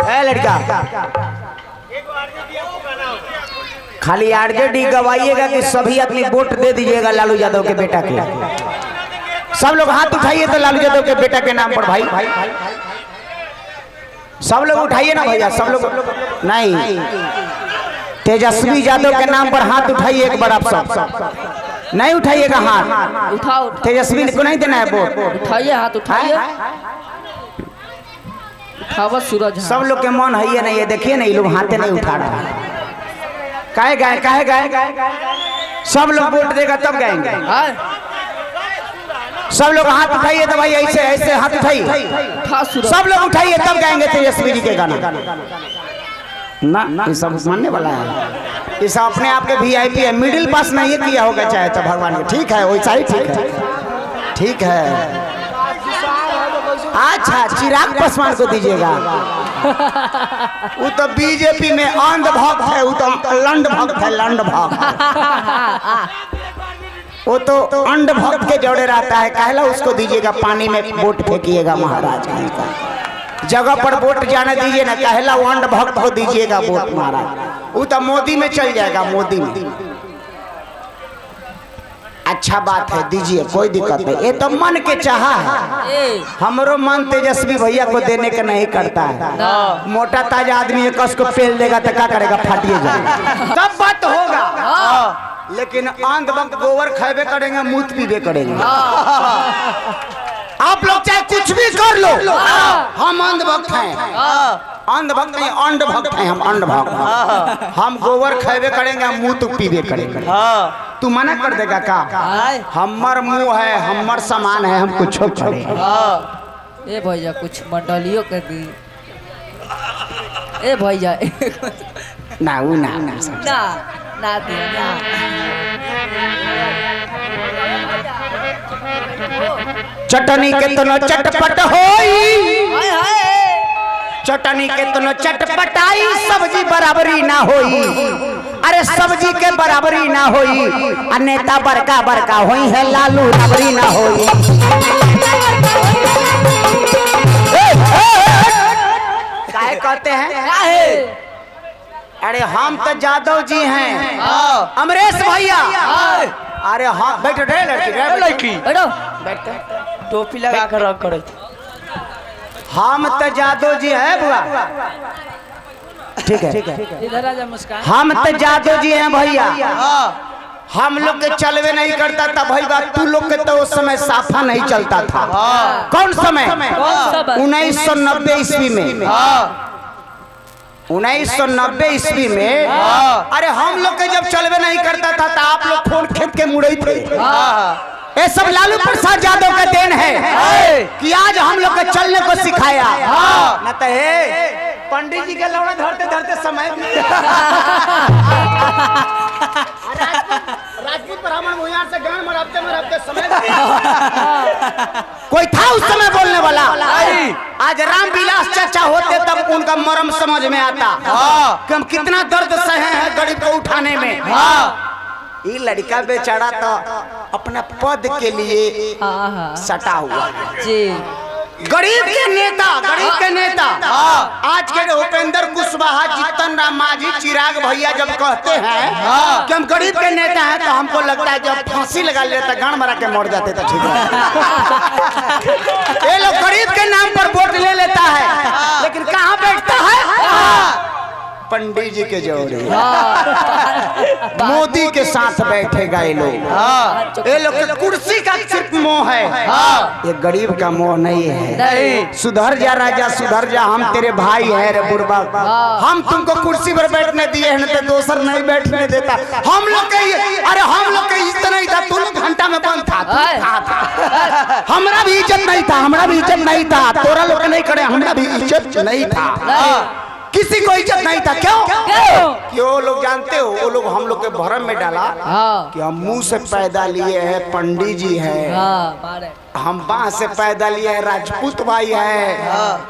है लड़का खाली आरजेडी गवाइएगा कि सभी आदमी वोट दे दीजिएगा लालू यादव के बेटा के। सब लोग हाथ उठाइए तो लालू यादव के बेटा के नाम पर भाई सब लोग उठाइए ना भैया सब लोग नहीं तेजस्वी यादव के नाम पर हाथ उठाइए एक बार आप सब नहीं उठाइएगा हाथ उठाओ तेजस्वी को नहीं देना है वोट उठाइए हाथ उठाइए उठावा सूरज सब लोग के मन है ये नहीं है देखिए नहीं लोग हाथे नहीं उठा रहे काहे गाए सब लोग वोट देगा तब गाएंगे सब लोग हाथ उठाइए तो भाई ऐसे ऐसे हाथ उठाइए सब लोग उठाइए तब गाएंगे तेजस्वी जी के गाना ना ये सब मानने वाला है ये सब अपने आप के वीआईपी है मिडिल पास नहीं किया होगा चाहे तो भगवान के ठीक है वैसा ही ठीक है अच्छा चिराग पासवान को दीजिएगा वो तो बीजेपी में अंध भक्त है वो तो लंड भक्त है लंड भक्त वो तो अंड भक्त के जोड़े रहता है कहला उसको दीजिएगा पानी में वोट फेंकिएगा महाराज जगह पर वोट जाने दीजिए ना कहला वो अंड भक्त को दीजिएगा वोट महाराज वो तो मोदी में चल जाएगा मोदी में अच्छा बात है दीजिए कोई दिक्कत नहीं ये तो मन के चाहा है हमरो मन तेजस्वी भैया को देने का नहीं करता है मोटा ताजा आदमी कस को पेल देगा तो क्या करेगा फाटिए जाएगा तब बात होगा लेकिन अंध भक्त गोबर खावे करेंगे मूत पीवे करेंगे आप लोग चाहे कुछ भी कर लो हम अंध भक्त हैं अंध भक्त नहीं अंड भक्त हैं हम अंड भक्त हम गोबर खावे करेंगे मूत पीवे करेंगे तू मना कर देगा का हमर मुंह है हमर सामान है हम कुछ ए भैया कुछ मंडलियों कर दी ए भैया ना वो ना ना दिया चटनी के तो चटपट होई चटनी के तो चटपटाई सब्जी बराबरी ना होई अरे सब्जी के बराबरी ना होई और नेता बड़का बड़का होई है लालू बराबरी ना होई काहे कहते हैं अरे हम तो जादव जी हैं अमरेश भैया अरे हाँ बैठो लड़की बैठो टोपी लगा कर रख करे हम तो जादव जी है बुआ ठीक है इधर आजा मुस्कान हम तो जादव जी हैं भैया हम लोग के चलवे नहीं करता था भैया तू लोग के तो उस समय साफा नहीं चलता था कौन समय 1990 ईस्वी में 1990 ईस्वी में अरे हम लोग के जब चलवे नहीं करता था तो आप लोग फोन खेत के मुड़ई थे ये सब लालू प्रसाद यादव का देन है कि आज हम लोग के चलने को सिखाया न तो पंडित जी के लौड़ा धरते धरते समय राजपूत ब्राह्मण भूयार से गान मराते समय कोई था उस समय बोलने वाला आज रामविलास चाचा होते तब उनका मर्म समझ में आता कि हम कितना दर्द सहे हैं गरीब को उठाने में ये लड़का बेचारा तो अपना पद के लिए सटा हुआ जी गरीब के नेता आज के उपेंद्र कुशवाहा जीतन राम मांझी चिराग भैया जब कहते हैं कि हम गरीब के नेता हैं तो हमको लगता है जब फांसी लगा लेता गान मरा के मर जाते तो ठीक है ये लोग गरीब के नाम पर वोट ले लेता है लेकिन कहाँ बैठता है पंडित जी के जोड़े मोदी के साथ बैठेगा ये लोग के कुर्सी का सिर्फ मोह है ये गरीब का मोह नहीं है सुधर जा राजा सुधर जा हम तेरे भाई है रे बुढ़बा हम तुमको कुर्सी पर बैठने दिए हैं तो दोसर नहीं बैठने देता हम लोग के इतना ही था तू लोग घंटा में बंद था हमारा भी इज्जत नहीं था तोरा लोग नहीं करे हमारा भी इज्जत नहीं था किसी को इज्जत नहीं था क्यों लोग जानते हो वो लोग हम लोग के भरम में डाला कि हम मुंह से पैदा लिए हैं पंडित जी हैं हम बाँ से पैदा लिए हैं राजपूत भाई है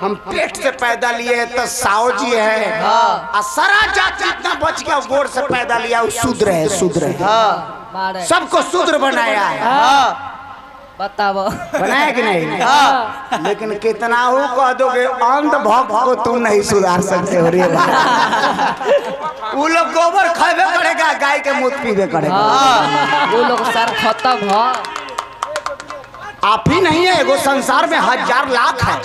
हम पेट से पैदा लिए हैं तो साव जी है और सारा जात जितना बच गया गोड़ से पैदा लिया वो शूद्र है सबको शूद्र बनाया है बताओ बनाया कि नहीं? हाँ। लेकिन कितना हो कह दोगे अंध भक्त को तुम नहीं सुधार सकते हो रे। वो लोग गोबर खावे करेगा, गाय के मूत पीवे करेगा। वो लोग सर खत्म हो। आप ही नहीं है, वो संसार में हजार लाख है।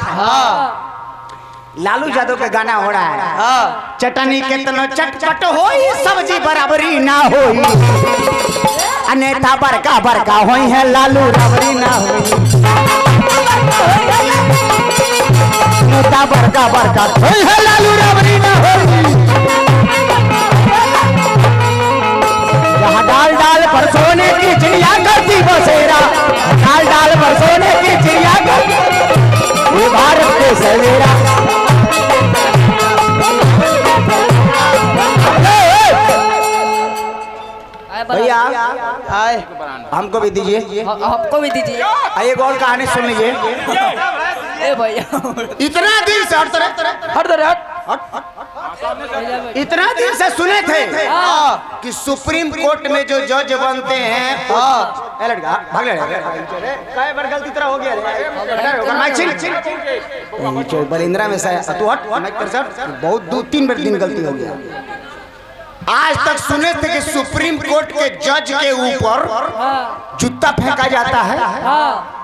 लालू यादव के गाना हो रहा है, चटनी कितनो चटपट होई सब्जी बराबरी ना होई, नेता बड़का बड़का होई है लालू राबरी ना होई, नेता बड़का बड़का होई है लालू राबरी ना होई। जहाँ डाल डाल पर सोने की चिड़िया करती बसेरा, डाल डाल पर सोने की चिड़िया करती ये भारत के सवेरा। भैया हमको भी दीजिए, हमको भी दीजिए। एक और कहानी सुन लीजिए। ए भैया इतना दिन से इतना दिन से सुने थे कि सुप्रीम कोर्ट में जो जज बनते हैं गलती तरह हो गया बलिंद्रा में बहुत 2-3 बार दिन गलती हो गया। आज तक सुने थे कि सुप्रीम कोर्ट के जज के ऊपर जूता फेंका जाता है।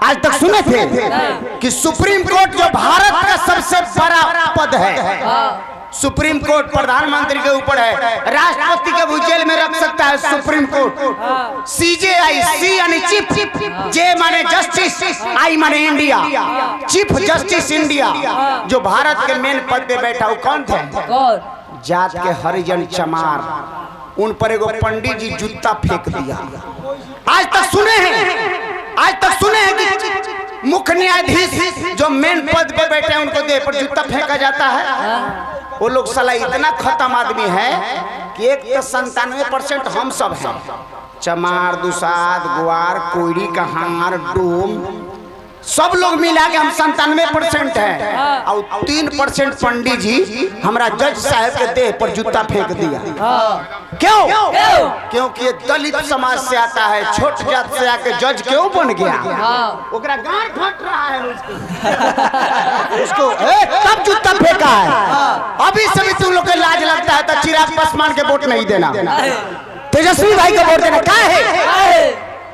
आज तक सुने थे कि सुप्रीम कोर्ट जो भारत का सबसे बड़ा पद है, सुप्रीम कोर्ट प्रधानमंत्री के ऊपर है, राष्ट्रपति के भी जेल में रख सकता है सुप्रीम कोर्ट। सीजेआई, सी यानी चीफ, जे माने जस्टिस, आई माने इंडिया, चीफ जस्टिस इंडिया, जो भारत के मेन पद पे बैठा वो कौन थे? जात के हरिजन चमार, उन पर एगो पंडित जी जूता फेंक दिया। आज तक सुने हैं कि मुख्य न्यायाधीश जो मेन पद पे बैठे हैं उनको देह पर जूता फेंका जाता है। वो लोग साला इतना खत्म आदमी है कि 97% हम सब हैं, चमार, दुसाद, ग्वार, कोयरी, कहार, डोम, सब लोग मिला के हम 97% है। और 3% पंडित जी हमारा जज साहब के देह पर जूता फेंक दिया। क्यों? क्योंकि ये दलित समाज से आता है, छोट जात से आके जज क्यों बन गया? ओकरा गांड फट रहा है उसको कब जूता फेंका है? अभी सभी तुम लोग के लाज लगता है तो चिराग पासवान के वोट नहीं देना, तेजस्वी भाई का वोट देना।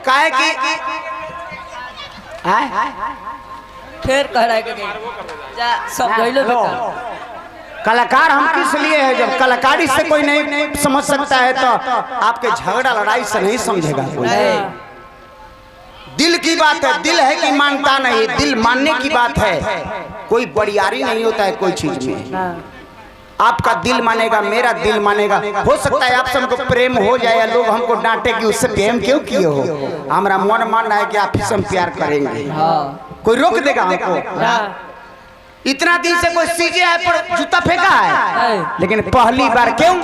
काहे कि फिर कह रहा है कि जा सब गइलो कलाकार हम किस लिए है? जब कलाकारी से कोई नहीं समझ सकता है तो आपके झगड़ा लड़ाई से नहीं समझेगा कोई। दिल की बात है, दिल है कि मानता नहीं, दिल मानने की बात है। कोई बड़ियारी नहीं होता है कोई चीज में। आपका दिल मानेगा, मेरा दिल मानेगा। हो सकता है आप सबको प्रेम हो जाए या लोग हमको डांटे कि उससे प्रेम क्यों किए हो। हमारा मन मानना है कि आप ही से प्यार करेंगे। कोई रोक देगा हमको? इतना दिन से कोई सीजेआई पर जूता फेंका है, लेकिन पहली बार क्यों?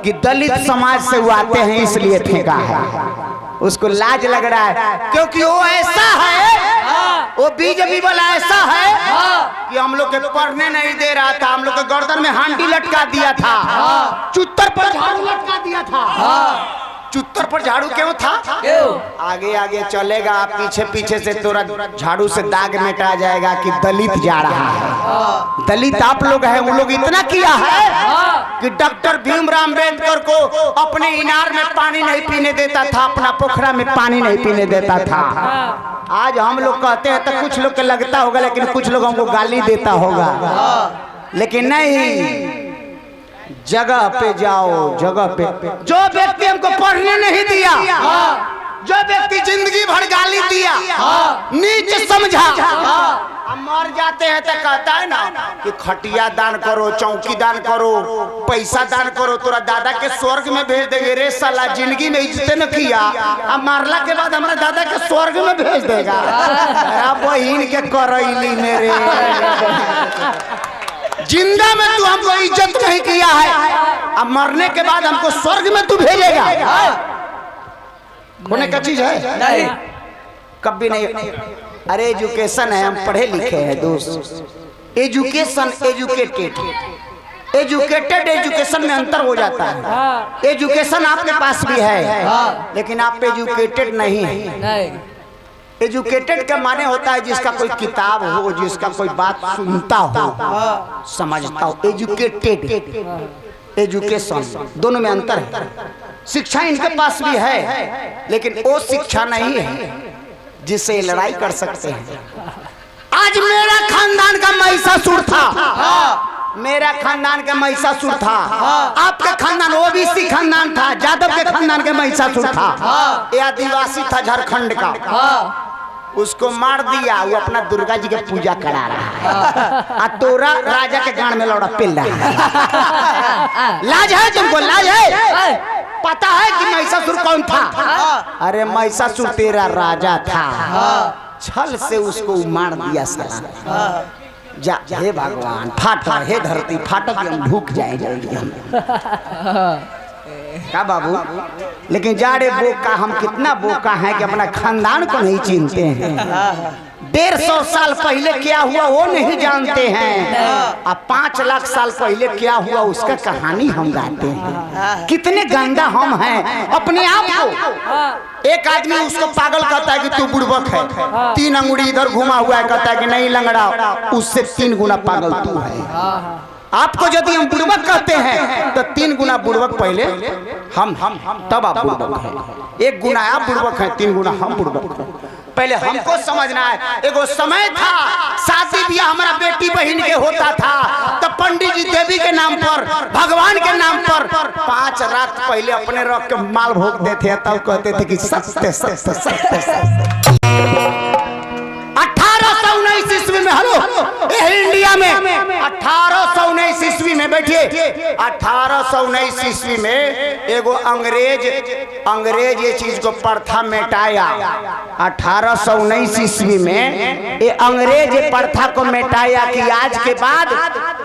कि दलित समाज से वो आते हैं इसलिए फेंका है। उसको लाज लग रहा है क्योंकि वो ऐसा है, वो बीजेपी वाला ऐसा है कि हम लोग के पढ़ने नहीं दे रहा था, हम लोग के गर्दन में हांडी लटका दिया था, चुत्तर पर झाड़ू लटका दिया था। चुत्तर पर झाड़ू क्यों था? आगे आगे चलेगा, पीछे पीछे से तोरा झाड़ू से दाग मिटा जाएगा कि दलित जा रहा है। दलित आप लोग हैं, वो लोग इतना किया है कि डॉक्टर भीमराव अम्बेडकर को अपने इनार में पानी नहीं पीने देता था, अपना पोखरा में पानी नहीं पीने देता था। आज हम लोग कहते हैं तो कुछ लोग को लगता होगा, लेकिन कुछ लोग हमको गाली देता होगा, लेकिन नहीं। जगह पे जाओ, जगह पे जो व्यक्ति हमको पढ़ने नहीं दिया, जो व्यक्ति जिंदगी भर गाली दिया, नीच समझा, मर जाते हैं तो कहता है ना कि खटिया दान करो, चौकी दान करो, पैसा दान करो, तोरा दादा के स्वर्ग में भेज देंगे। रे साला जिंदगी में इज्जत न किया, अब मारला के बाद हमारा दादा के स्वर्ग में भेज देगा। बहन के करैली मेरे जिंदा में तू हमको इज्जत नहीं किया है, अब मरने के बाद हमको स्वर्ग में तू भेजेगा। होने का चीज है नहीं, कभी नहीं। अरे एजुकेशन है, हम पढ़े लिखे हैं दोस्त। एजुकेशन, एजुकेटेड एजुकेशन में अंतर हो जाता है। एजुकेशन आपके पास भी है, लेकिन आप एजुकेटेड नहीं है। एजुकेटेड का माने होता है जिसका कोई किताब हो, जिसका कोई बात सुनता हो, समझता हो। एजुकेटेड, एजुकेशन, दोनों में अंतर है। शिक्षा इनके पास भी है, लेकिन वो शिक्षा नहीं है जिससे लड़ाई कर सकते हैं। आज मेरा खानदान का महिषासुर था, मेरा खानदान का महिषासुर था, आपका खानदान ओबीसी खानदान था, यादव के खानदान के महिषासुर था, ये आदिवासी था झारखंड का, उसको मार दिया। वो अपना दुर्गा जी के पूजा करा रहा है, तोरा राजा के गांड में लौड़ा पिल रहा है। लाज है तुमको? लाज है? पता है कि महिषासुर कौन था? अरे महिषासुर तेरा राजा था, छल से उसको मार दिया साला। जा हे भगवान, फाट, हे धरती फाटक, हम भूख जाए जाएंगे हम क्या बाबू। लेकिन जाड़े बोका, हम कितना बोका हैं कि अपना खानदान को नहीं चिन्हते हैं। 150 साल पहले क्या हुआ वो नहीं जानते हैं, अब 5 लाख साल पहले क्या हुआ उसका कहानी हम गाते हैं। कितने गंदा हम हैं अपने आप को। एक आदमी उसको पागल कहता है कि तू बुड़बक है, 3 अंगुली इधर घुमा हुआ है, कहता है कि नहीं लंगड़ा, उससे 3 गुना पागल तू है। आपको यदि हम बुड़बक कहते हैं तो 3 गुना बुड़बक पहले हम तब आप बुड़बक हैं। 1 गुना आप बुड़बक हैं, 3 गुना हम बुड़बक हैं। पहले हमको समझना है। एगो समय था शादी ब्याह हमारा बेटी बहन के होता था, तो पंडित जी देवी के नाम पर, भगवान के नाम पर 5 रात पहले अपने रख के माल भोग देते हैं, तब कहते थे कि सत्य सत्य सत्य सत्य। 1819 ईस्वी में, हेलो इंडिया में 1819 ईस्वी में, बैठिए, 1819 ईस्वी में एगो अंग्रेज ये चीज को प्रथा मिटाया। 1819 ईस्वी में ये अंग्रेज प्रथा को मिटाया कि आज के बाद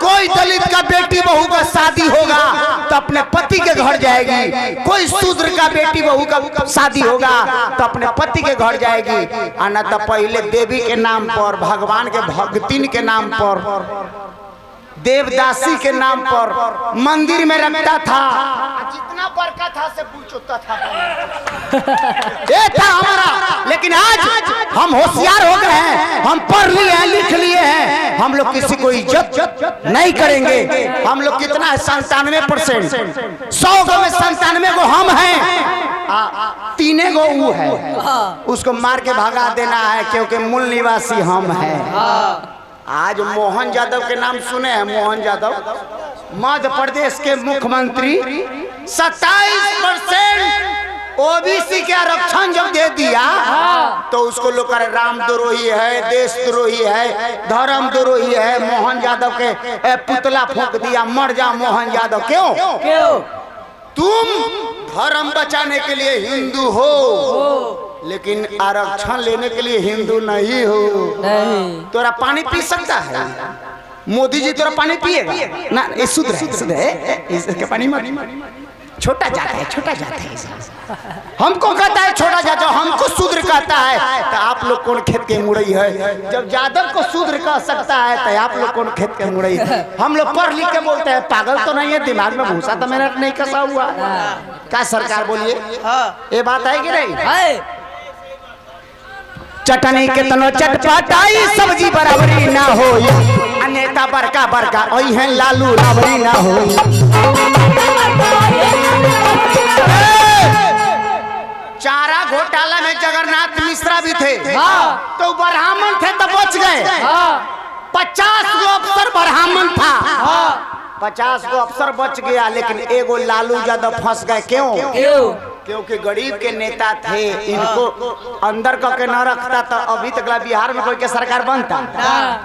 कोई दलित का बेटी बहू का शादी होगा तो अपने पति के घर जाएगी, कोई शूद्र का बेटी बहू का शादी होगा तो अपने पति के घर जाएगी। आना तो पहले देवी के नाम पर, भगवान के भक्तिन के नाम पर, देवदासी के नाम पर मंदिर में रखता था। जितना बड़का था से पूछता था ये था हमारा। लेकिन आज हम होशियार हो गए हैं, हम पढ़ लिए हैं, लिख लिए हैं, हम लोग किसी को इज्जत नहीं करेंगे। हम लोग कितना है? 97%। 100 गो में 97 गो हम हैं, 3 गो वो है, उसको मार के भगा देना है क्योंकि मूल निवासी हम हैं। आज मोहन यादव के नाम सुने हैं? मोहन यादव मध्य प्रदेश के मुख्यमंत्री 27% ओबीसी के आरक्षण जब दे दिया तो उसको लोग करे रामद्रोही है, देशद्रोही है, धर्म द्रोही है। मोहन यादव के पुतला फूंक दिया, मर जा मोहन यादव। क्यों? तुम धर्म बचाने के लिए हिंदू हो, लेकिन आरक्षण लेने के लिए हिंदू नहीं हो। नहीं। तोरा पानी पी सकता है? मोदी जी तोरा पानी पिएगा ना? ये शुद्ध है, इसके पानी मत। छोटा जाता है, छोटा जाता है। हमको कहता है छोटा जाता, हमको शूद्र कहता है तो आप लोग कौन खेत के मुड़ई है? जब यादव को शूद्र कह सकता है तो आप लोग कौन खेत के मुड़ई है? हम लोग पढ़ लिख के बोलते हैं, पागल तो नहीं है, दिमाग में भूसा तो मेरा नहीं कसा हुआ। क्या सरकार बोलिए, ये बात है कि नहीं? चटनी के तनो चटपटाई, सब्जी बराबरी ना हो, नेता बड़का बड़का ओही है, लालू राबरी ना हो। चारा घोटाला में जगन्नाथ मिश्रा भी थे, तो ब्राह्मण थे तो बच गए। 50 गो अफसर ब्राह्मण था, 50 गो अफसर बच गया, लेकिन एगो लालू यादव फंस गए। क्यों? क्योंकि गरीब के नेता थे, इनको अंदर करके न रखता तो अभी तक बिहार में कोई के सरकार बनता?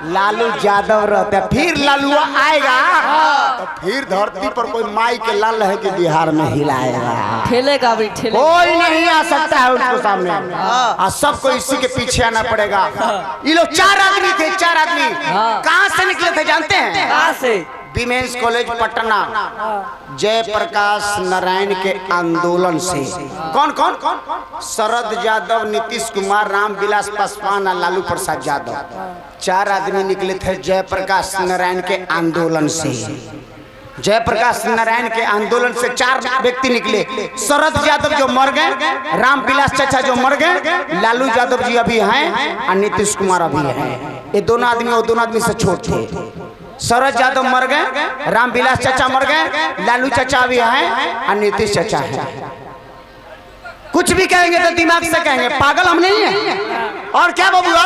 लालू यादव रहता। फिर लालू आएगा तो फिर धरती पर कोई माई के लाल है कि बिहार में हिलाएगा, ठेलेगा भी, कोई नहीं आ सकता है उसको सामने। और सबको इसी के पीछे आना पड़ेगा। ये लोग 4 आदमी थे, 4 आदमी कहाँ से निकले थे जानते हैं? कहाँ से? विमेंस कॉलेज पटना, जयप्रकाश नारायण के आंदोलन से। कौन कौन? शरद यादव, नीतीश कुमार, रामविलास पासवान और लालू प्रसाद यादव। 4 आदमी निकले थे जयप्रकाश नारायण के आंदोलन से। जयप्रकाश नारायण के आंदोलन से 4 व्यक्ति निकले। शरद यादव जो मर गए, रामविलास चाचा जो मर गए, लालू यादव जी अभी हैं और नीतीश कुमार अभी हैं। ये दोनों आदमी वो दोनों आदमी से छोटे थे। शरद यादव मर गए, रामविलास चाचा मर गए, लालू चाचा अभी हैं और नीतीश चाचा हैं। कुछ भी कहेंगे तो दिमाग से कहेंगे, पागल हम नहीं है। और क्या बबुआ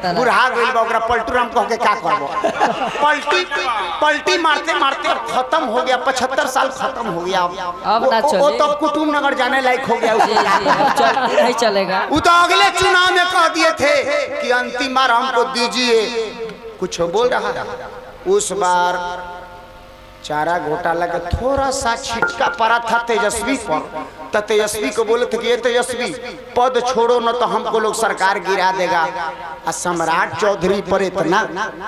बुढ़ा गइल बा, ओकरा पलटू राम कह के का करबो। पलटी मारते मारते खत्म हो गया, 75 साल खत्म हो गया। वो तो कुटुम नगर जाने लायक हो गया। नहीं चलेगा। वो तो अगले चुनाव में कह दिए थे कि अंतिम बार हमको दीजिए। कुछ बोल रहा है। उस बार चारा घोटाला का थोड़ा सा छिटका पड़ा था तेजस्वी पर, तो तेजस्वी को बोले थे कि ये तेजस्वी पद छोड़ो न तो हमको लोग सरकार गिरा देगा। और सम्राट चौधरी पर इतना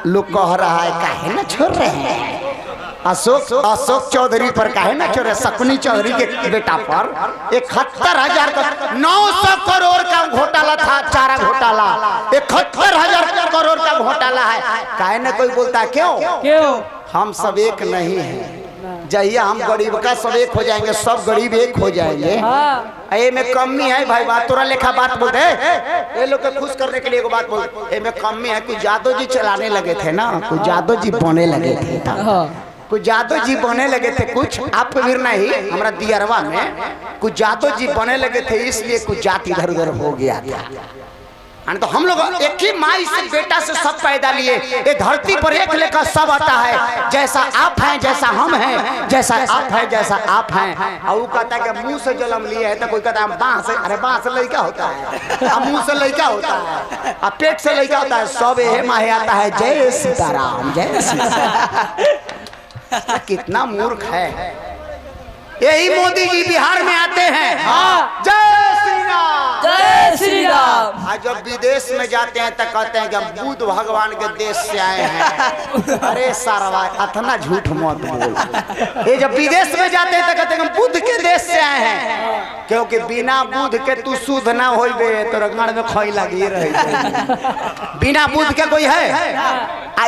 लोग कह रहा है, काहे ना छोड़ रहे हैं। अशोक चौधरी पर काहे ना छोड़ रहे। शकुनी चौधरी के बेटा पर 71,000 का 900 करोड़ का घोटाला था। चारा घोटाला 71,000 करोड़ का घोटाला है। काहे ना कोई बोलता क्यों? हम सब एक नहीं हैं। जहिया हम गरीब का सब एक हो जाएंगे, सब गरीब एक हो जाएंगे। ये में कमी है भाई, बात तोरा लेखा बात बोलते हैं। ये लोग को खुश करने के लिए एक बात बोलते, में कमी है। कुछ यादव जी चलाने लगे थे ना, कुछ यादव जी बने लगे थे, कुछ यादव जी बने लगे थे। कुछ आप भी नहीं, हमारा दियरवा में कुछ यादव जी बने लगे थे, इसलिए कुछ जाति इधर उधर हो गया था। तो हम लोग एक ही माई से बेटा से सब पैदा लिए। ये धरती पर एक लेकर सब आता है। जैसा आप हैं, जैसा हम हैं, जैसा आप हैं, जैसा आप हैं। और वो कहता है कि मुंह से जन्म लिए है, तो कोई कहता है बांह से। अरे बांह से लड़का होता है, मुंह से लड़का होता है, और पेट से लड़का होता है। सब ये माहे आता है। जय सीताराम, जय सीताराम। कितना मूर्ख है। यही मोदी जी बिहार में आते हैं, जय श्री राम, जय श्री राम। आज जब विदेश में जाते हैं तो कहते हैं कि हम बुद्ध भगवान के देश से आए हैं। अरे सारा अतना झूठ मत बोल। ये जब विदेश में जाते हैं तो कहते हैं हम बुद्ध के देश से आए हैं, क्योंकि बिना बुद्ध के तू शुद्ध ना होइबे तो रगड़ में खोई लगी रही। बिना बुद्ध के कोई है?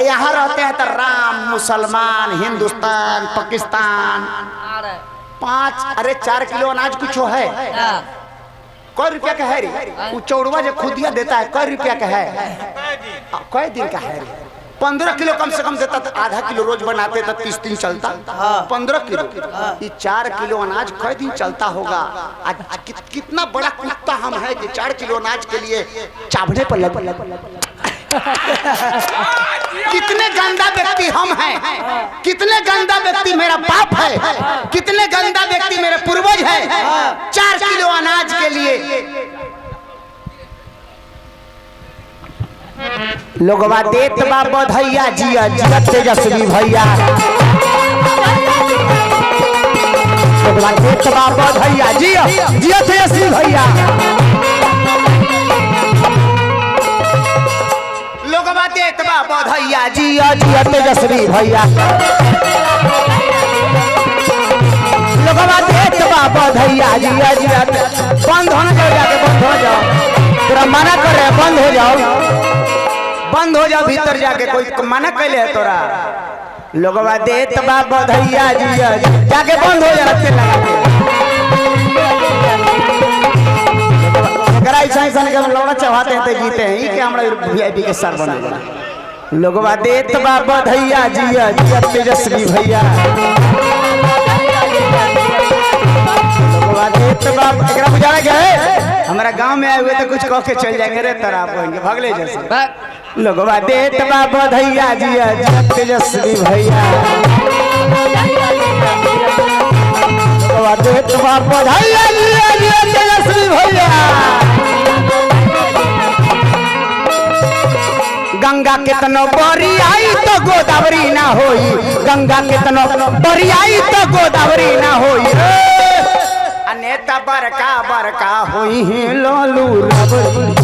यहाँ रहते हैं तो राम, मुसलमान, हिंदुस्तान, पाकिस्तान। 4 किलो अनाज कुछ है। कै रुपया का है रे? वो चौड़वा जो खुदिया देता है कै रुपया का है? कै दिन का है रे? 15 किलो कम से कम देता। तो आधा किलो रोज बनाते तो 30 दिन चलता। 15 किलो, ये 4 किलो अनाज कै दिन चलता होगा? आज कितना बड़ा कुत्ता हम है कि 4 किलो अनाज के लिए चावड़े पर लग। कितने गंदा व्यक्ति हम हैं, कितने गंदा व्यक्ति मेरा बाप है, कितने गंदा व्यक्ति मेरे पूर्वज है। 4 किलो अनाज के लिए लोगवा देत बा बधैया। जिया जिया तेजस्वी भैया, लोगवा देत बा बधैया। जिया जिया तेजस्वी भैया, लोगवा देत बा बधैया। जिया जिया तेजस्वी भैया, लोगवा देत बा बधैया। जिया जिया। बंद होना जाओ, जाके बंद हो जाओ। तोरा मना कर रहे, बंद हो जाओ, बंद हो जाओ भीतर जाके। कोई मना कैले है तोरा? लोगवा देत बा बधैया। जिया जाके बंद हो जा। रखते लगा के लौड़ा चढ़ाते हैं तो जीते हैं। कि हमरा वीआईपी के सर बनेगा। लोगवा देत बा बधैया। जिया जिया तेजस्वी भैया, लोगवा देत बा। एकरा बुझाना क्या है? हमारा गांव में आए हुए तो कुछ कह के चल जाएंगे रे तरा बोलेंगे भगले जैसे। लोगवा देत बा बधैया। जिया जिया तेजस्वी भैया, लोगवा देत बा बधैया। जिया जिया तेजस्वी भैया। गंगा कितनो बरी आई तो गोदावरी ना होई। गंगा कितनो बरी आई तो गोदावरी ना होई। नेता बरका बरका होई है लालू रबड़ी।